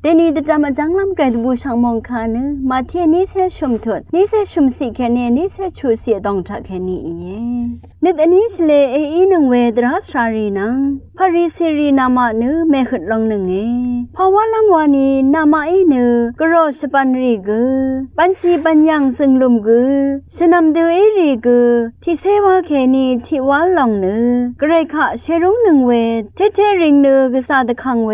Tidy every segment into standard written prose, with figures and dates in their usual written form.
แต่นี่จะมาจังลำไกรบูชังมองคานึมาเทียนี้เสชุมถุดนี้เสชุมสีแค่นี้นี้เสชูเสียดองทักแค่นี้เองนิดอันนี้เฉลยอีหนึ่งเวดรัสรารีนังพาริสิรีนามานึแม่ขึ้นลงหนึ่งเพราะว่าลำวานีนามาอีนึกรอชปันรีกปันสีปัญญังซึ่งลุมกฉันนำดูอีรีกที่เสวาแค่นี้ที่ว่าลงนึกระไรข้าเชรุงหนึ่งเวเทริงนึกษาตะคังเว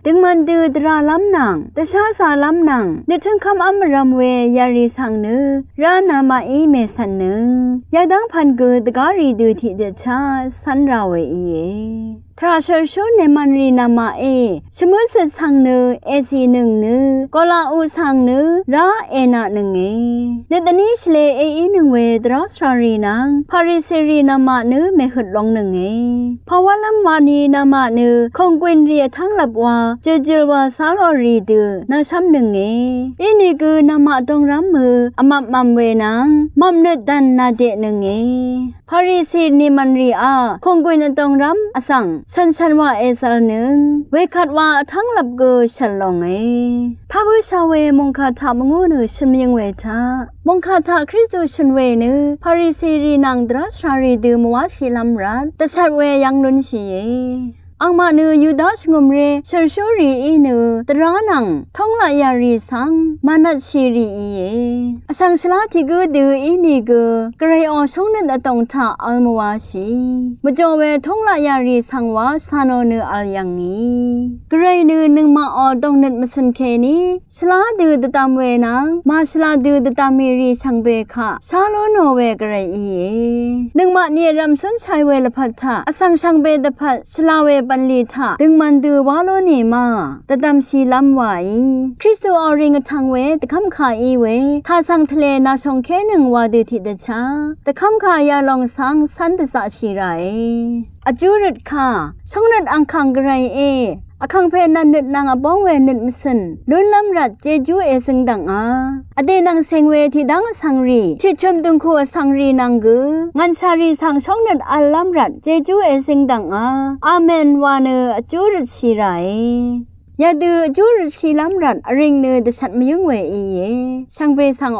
ดึงมันดูดราล้ำหนังแต่ชาสาล้ำหนังนึกถึงคำอัมรำเวยาริสังนึรานามาอีเมสันนึงอยากดังพันกูตะการีดูที่เดชาสันราเวทราชชูเนมันรีนามาชมุสสังนึเอซีหนึ่งนึกลาอูสังนึราเอนาหนึ่งเนตนี้เฉลยอีหนึ่งเวดรัสรารีนังพาริสิรีนามานึเมขุดลงหนึ่งเพราะว่าลำวานีนามานึคงกวนเรียทั้งหลับว่าเจจิลวาสารรีดือนาช้ำหนึ่งอีนี่คือนามาตรงรำมืออมัมมัมเวนังมัมนึดดันนาเดหนึ่งพาริสินีมันรีอาคงกวนตรงรำอสังฉันว่าสารหนึ่งเวคัดว่าทั้งหลับกูฉันลงถ้าผู้ชาวเวมงคาถามงูหนูฉันยังเวทามงคาถาคริสต์ฉันเวนึพาริสิรีนังดรัชารีดืมวาชิลัมรัดแต่ฉันเวยังลุนชีอังมาเนยูดาชงมเรเชลชูรีอีเนตรานังท่องละยารีสังมานัดชีรีอสังชลาทิกูดูอีนี่กูกระไรอชงนั้นตองท่าอัลมวาชีมจ่อเวท่องละยารีสังวาสานอเนอัลยังนี้กระไรเนนึงมาออดองนัดมาสันเคนี้ชลาดูตตามเวนังมาชลาดูตตามมีรีชังเบค่ะชาโลโนเวกระไรนึงมาเนียรำสนชัยเวลพัทธะอสังชังเบดพัทชลาเวปันลีทาดึงมันดูวาโลนีมาแต่ดำชีลำไหวคริสตูอริงทังเวแต่คำขาอีเวท่าสังทะเลนาชงแค่หนึ่งวาดูทิดชาแต่คำขายาลองสังสันตสะชีไรอจูริดค่ะช่องนัดอังคังกไรอคังเพนันนึดนางบ้องเวนึดมิสันลุนลำรัดเจจูซึงดังอเดนังเซงเวที่ดังสังรีที่ชมดุงคูสังรีนังกูงันชารีสังช่องนัดอัลลำรัดเจจูซึงดังอาเมนวานเนอจูริดชีไรยาดูจูริดชีลำรัดริงเนอเดชัดมยุ่งเวช่างเวสัง